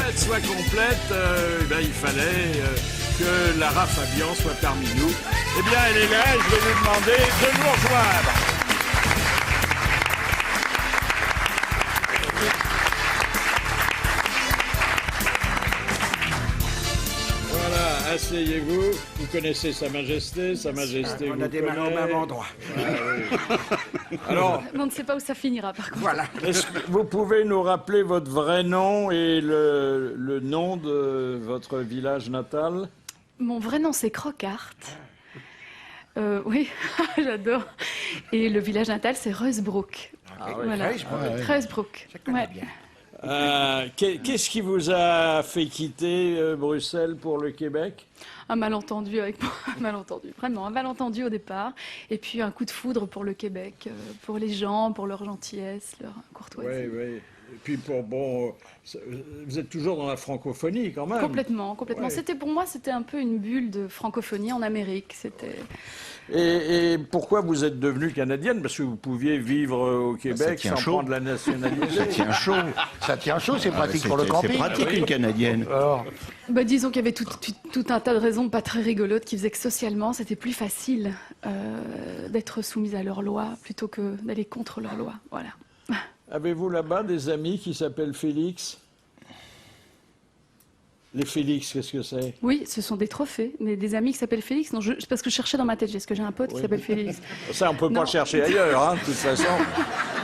fête soit complète, il fallait que Lara Fabian soit parmi nous. Eh bien, elle est là, je vais lui demander de nous rejoindre. Voilà, asseyez-vous. Vous connaissez Sa Majesté, Sa Majesté. On a démarré au même endroit. Ah, oui. Alors, on ne sait pas où ça finira, par contre. Voilà. est-ce que vous pouvez nous rappeler votre vrai nom et le nom de votre village natal? Mon vrai nom, c'est Croquart. Oui, j'adore. Et le village natal, c'est Reusbroek. Ah oui. Voilà. Reusbroek. Je connais bien. Qu'est-ce qui vous a fait quitter Bruxelles pour le Québec? Un malentendu avec moi, un malentendu, vraiment, un malentendu au départ. Et puis un coup de foudre pour le Québec, pour les gens, pour leur gentillesse, leur courtoisie. Oui, oui. Et puis vous êtes toujours dans la francophonie quand même. Complètement, complètement. Ouais. Pour moi, c'était un peu une bulle de francophonie en Amérique. C'était... Et pourquoi vous êtes devenue canadienne? Parce que vous pouviez vivre au Québec sans prendre la nationalité. Ça tient chaud. Ça tient chaud, c'est pratique pour le camping. C'est pratique, une Canadienne. Alors, Disons qu'il y avait tout un tas de raisons pas très rigolotes qui faisaient que socialement, c'était plus facile d'être soumise à leurs lois plutôt que d'aller contre leurs lois. Voilà. Avez-vous là-bas des amis qui s'appellent Félix? Les Félix, qu'est-ce que c'est? Oui, ce sont des trophées, mais des amis qui s'appellent Félix. Non, parce que je cherchais dans ma tête, est-ce que j'ai un pote qui s'appelle Félix? Ça, on peut pas Non. le chercher ailleurs, hein, de toute façon.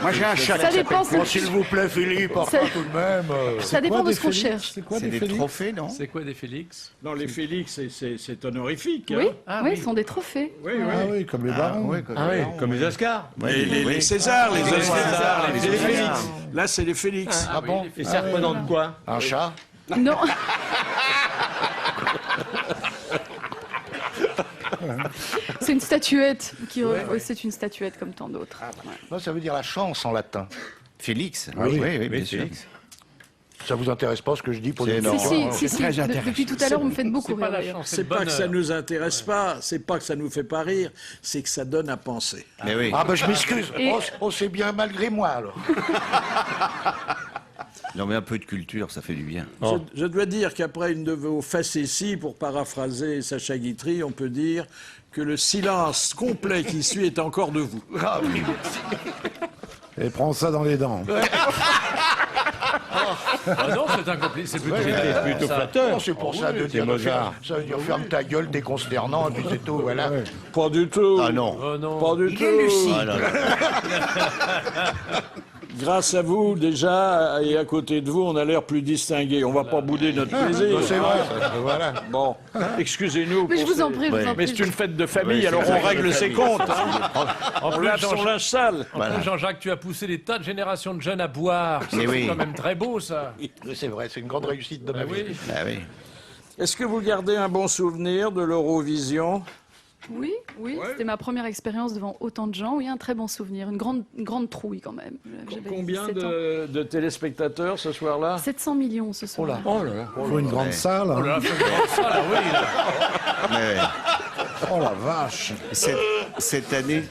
Moi, j'ai un chat. Ça dépend, bon, s'il vous plaît, Philippe, enfin, tout de même. ça dépend de ce qu'on cherche. C'est des trophées, non? C'est quoi des Félix? Non, les Félix, c'est honorifique. Oui, Hein. oui, ce sont des trophées. Oui, Ouais. oui. Ah oui, comme les barons. Comme les Oscars. Les Césars, les Oscars, les les Félix. Félix. Là, c'est les Félix. Ah bon? Et ça représente quoi? Un chat? Non. C'est une statuette. C'est une statuette comme tant d'autres. Ouais. Non, ça veut dire la chance en latin. Félix? Ah oui. Oui, bien sûr. Félix. Ça vous intéresse pas ce que je dis pour C'est les énorme. Si. très intéressant. Depuis tout à l'heure, vous me faites beaucoup C'est pas rire. la d'ailleurs. chance, C'est pas que ça nous intéresse pas, c'est pas que ça nous fait pas rire, c'est que ça donne à penser. Mais oui. Ah ben je m'excuse. Et- Oh, c'est bien malgré moi alors. Non, mais un peu de culture, ça fait du bien. Je dois dire qu'après une de vos facéties, pour paraphraser Sacha Guitry, on peut dire que le silence complet qui suit est encore de vous. Ah oui, merci. Et prends ça dans les dents. Ah non, c'est un compli- c'est plutôt, plutôt Non, flatteur. c'est pour ça de dire Mozart. ça veut dire ferme ta gueule, t'es consternant, et puis c'est tout, voilà. Pas du tout. Ah non. Oh non. Pas du Il tout. est lucide. Ah, là, là. Grâce à vous, déjà, et à côté de vous, on a l'air plus distingué. On va pas bouder notre plaisir. C'est vrai, voilà. Bon, excusez-nous. Mais je pour vous en ces- prie, je vous en Mais prie. c'est une fête de famille, Ouais, alors c'est on vrai, règle c'est ses une comptes. famille. Hein. En On plus, lave son linge sale. en plus, Jean-Jacques, tu as poussé des tas de générations de jeunes à boire. Mais C'est oui. quand même très beau, ça. C'est vrai, c'est une grande réussite de ma Ah vie. oui. Ah oui. Est-ce que vous gardez un bon souvenir de l'Eurovision? Oui, c'était ma première expérience devant autant de gens. Oui, un très bon souvenir. Une grande trouille quand même. J'avais Combien 17 ans. de téléspectateurs ce soir-là? 700 millions ce soir. Oh là là. Il faut une grande salle. hein. Oh là là, ça, là, oui, là. Mais Oh la vache. cette année,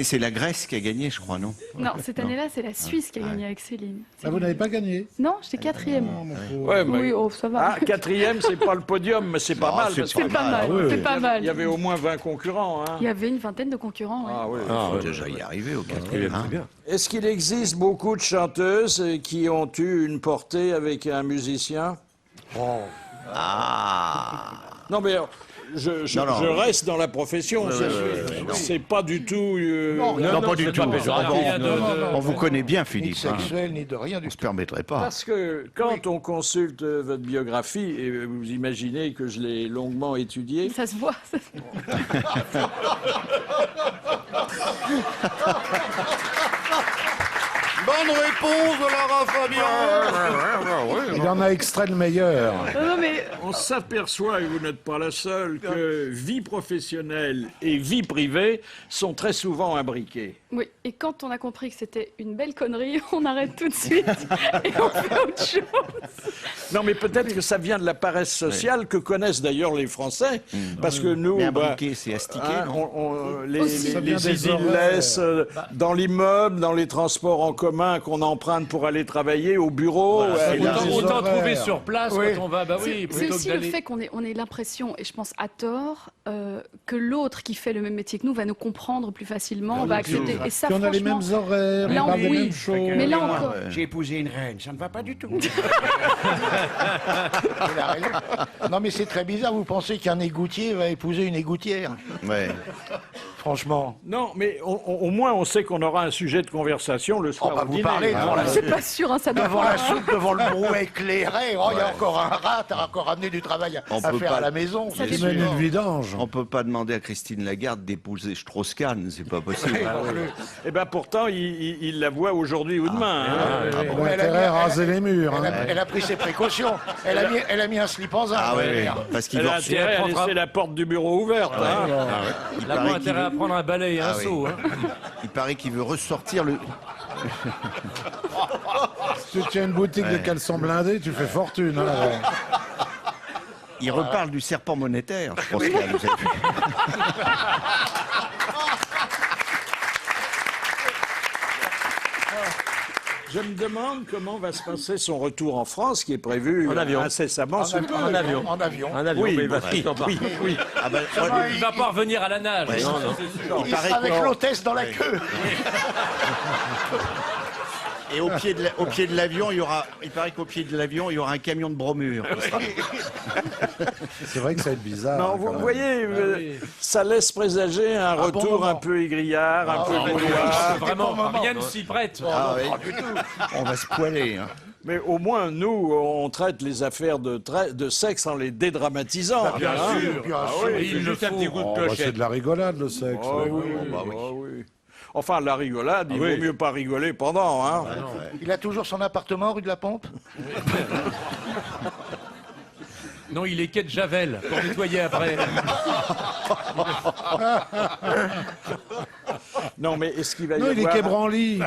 c'est la Grèce qui a gagné, je crois, non? Non, cette année-là, c'est la Suisse qui a gagné avec Céline. Ah, vous n'avez pas gagné? Non, j'étais quatrième. Ouais, mais- Oui, oh, ça va. Ah, quatrième, c'est pas le podium, mais c'est pas Non, mal. c'est parce pas que C'est pas mal, oui, c'est oui. pas mal. Il y avait au moins 20 concurrents. Hein. Il y avait une vingtaine de concurrents. Oui. Ah, oui. Faut déjà y arriver au quatrième. hein. Est-ce qu'il existe beaucoup de chanteuses qui ont eu une portée avec un musicien? Ah. Non, mais je Non. reste dans la profession. C'est pas du tout. Non, pas du tout. péjoratif. Ah bon, on vous connaît bien, Ni de Philippe. hein. sexuel, ni de rien On du se tout. permettrait pas. Parce que quand on consulte votre biographie, et vous imaginez que je l'ai longuement étudiée, Ça se voit. ça se voit. Bonne réponse de Lara Fabian. Il en a extrait le meilleur. Non, mais on s'aperçoit, et vous n'êtes pas la seule, que vie professionnelle et vie privée sont très souvent imbriquées. Oui, et quand on a compris que c'était une belle connerie, on arrête tout de suite et on fait autre chose. Non, mais peut-être que ça vient de la paresse sociale que connaissent d'ailleurs les Français, parce que nous, Mais imbriqué, c'est astiqué, non Aussi. Ça vient les des idées horaires. laissent dans l'immeuble, dans les transports en commun qu'on emprunte pour aller travailler au bureau. ça il y vient a- des Autant horaires. trouver sur place quand on va, bah oui, C'est plutôt aussi que le d'aller... fait qu'on ait l'impression, et je pense à tort, que l'autre qui fait le même métier que nous va nous comprendre plus facilement, va accepter. Et ça, Puis on a les franchement, mêmes horaires, là, on parle des oui. mêmes choses. mais là encore, J'ai épousé une reine, ça ne va pas du tout. Il a raison. Non, mais c'est très bizarre. Vous pensez qu'un égoutier va épouser une égoutière? Ouais. Franchement. Non, mais au moins on sait qu'on aura un sujet de conversation le soir Oh, bah, au vous dîner. parlez devant la c'est pas sûr, hein, ça doit Devant pas, la hein. soupe, devant le brouet éclairé. Oh, il y a encore un rat, t'as encore amené du travail On à peut faire pas- à la maison. Ça c'est dépend. Même sûr. une vidange. On peut pas demander à Christine Lagarde d'épouser Strauss-Kahn, c'est pas possible. Eh bien pourtant, il la voit aujourd'hui ou demain. hein. On a elle a intérêt à mis- raser les murs. Elle hein. a, elle a pris ses précautions. Elle a mis un slip en zinc. Ah ouais, parce qu'il Elle veut a refaire. intérêt à prendra- laisser la porte du bureau ouverte. hein. Il Là, paraît pas qu'il intérêt à veut- prendre un balai et un Ah oui. seau. Hein. Il paraît qu'il veut ressortir le. Si tu tiens une boutique de caleçons blindés, tu fais fortune. hein, alors. Il reparle du serpent monétaire, Strauss-Kahn. Vous avez vu Je me demande comment va se passer son retour en France, qui est prévu incessamment sous peu. En avion. En avion. Oui, oui. Ah ben, moi, Il va pas revenir à la nage. Ouais. Non, Non, non. il paraît Avec que- l'hôtesse dans la queue. Et au pied de l'avion, il paraît qu'au pied de l'avion, il y aura un camion de bromure. C'est vrai que ça va être bizarre. Non, hein, vous quand même. voyez, ça laisse présager un bon retour moment. un peu aigriard, un peu bouilloire. Vraiment, rien ne s'y prête. Ah oui. On va se poiler. Hein. Mais au moins, nous, on traite les affaires de sexe en les dédramatisant. Bien hein. sûr, bien sûr. Il le faut. Oh, bah, c'est de la rigolade, le sexe. Oh, oui, oh, oui. Enfin, la rigolade, il vaut mieux pas rigoler pendant. Hein. Il a toujours son appartement rue de la Pompe. Non, il est quai de Javel pour nettoyer après. Non, mais est-ce qu'il va y Non, il est avoir... quai Branly.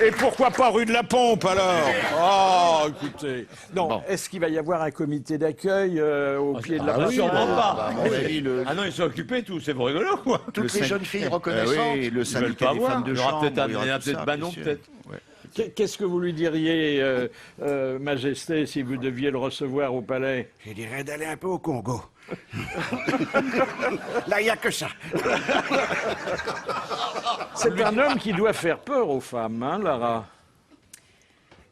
Et pourquoi pas rue de la Pompe, alors? Oh, écoutez. Non, est-ce qu'il va y avoir un comité d'accueil au pied de la oui, Pompe? Bah, à mon avis, le, Ah non, ils sont occupés tous, c'est rigolo quoi. Toutes les jeunes filles reconnaissantes. oui, le Ils veulent syndicat pas des voir. femmes de Il y aura chambre. peut-être il y aura il y en a tout peut-être ça, Manon, bien sûr. peut-être. Ouais. Qu'est-ce que vous lui diriez, Majesté, si vous deviez le recevoir au palais? Je dirais d'aller un peu au Congo. Là, il n'y a que ça. C'est un homme qui doit faire peur aux femmes, hein, Lara?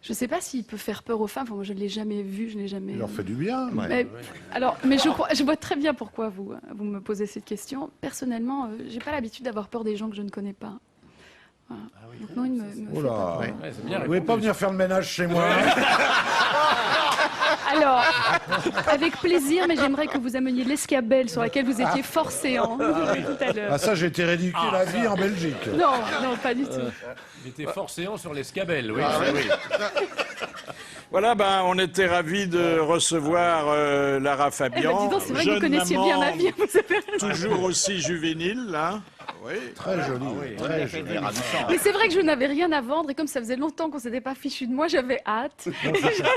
Je ne sais pas s'il peut faire peur aux femmes. Enfin, moi, je ne l'ai jamais vu, je n'ai jamais. Il leur fait du bien. Mais, alors, mais je vois très bien pourquoi vous me posez cette question. Personnellement, j'ai pas l'habitude d'avoir peur des gens que je ne connais pas. Voilà. Donc non, il me fait Oula. pas peur. Ouais, c'est bien Vous pouvez pas venir faire le ménage chez moi. Alors, avec plaisir, mais j'aimerais que vous ameniez l'escabelle sur laquelle vous étiez forcé tout à l'heure. Ah ça, j'ai été ridicule à vie en Belgique. Non, non, pas du tout. Il était forcéant sur l'escabelle, oui. Voilà, ben, on était ravis de recevoir Lara Eh ben, Fabian. dis donc, c'est vrai que vous jeune connaissiez bien ma maman, vie. Vous avez raison. toujours aussi juvénile, hein. Oui. Très joli. Très joli. Mais c'est vrai que je n'avais rien à vendre et comme ça faisait longtemps qu'on s'était pas fichu de moi, j'avais hâte.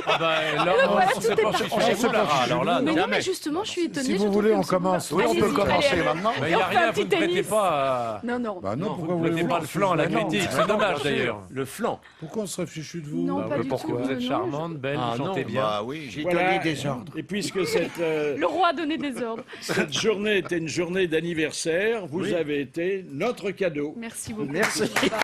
Ah bah, là, voilà, on s'est tout est pas parti. fichu chez vous, Lara. Alors là, Mais non. non, mais justement, je suis étonnée. Si je vous trouve voulez, qu'on on se commence. voit. Oui, on peut Allez-y, commencer allez, allez. maintenant. Mais il n'y a On fait un rien, vous ne petit prêtez tennis. pas. Non, non. Bah non, Non, pourquoi vous ne voulez-vous prêtez pas le flanc à la critique. C'est dommage d'ailleurs. Le flanc. Pourquoi on serait fichu de vous Non, pas du Pourquoi tout. vous êtes non, charmante, belle, Ah, vous chantez non, bien. Bah oui. J'ai Voilà. donné des ordres. Et puisque cette, Le roi a donné des ordres. cette journée était une journée d'anniversaire, vous avez été notre cadeau. Merci beaucoup. Merci. Au revoir.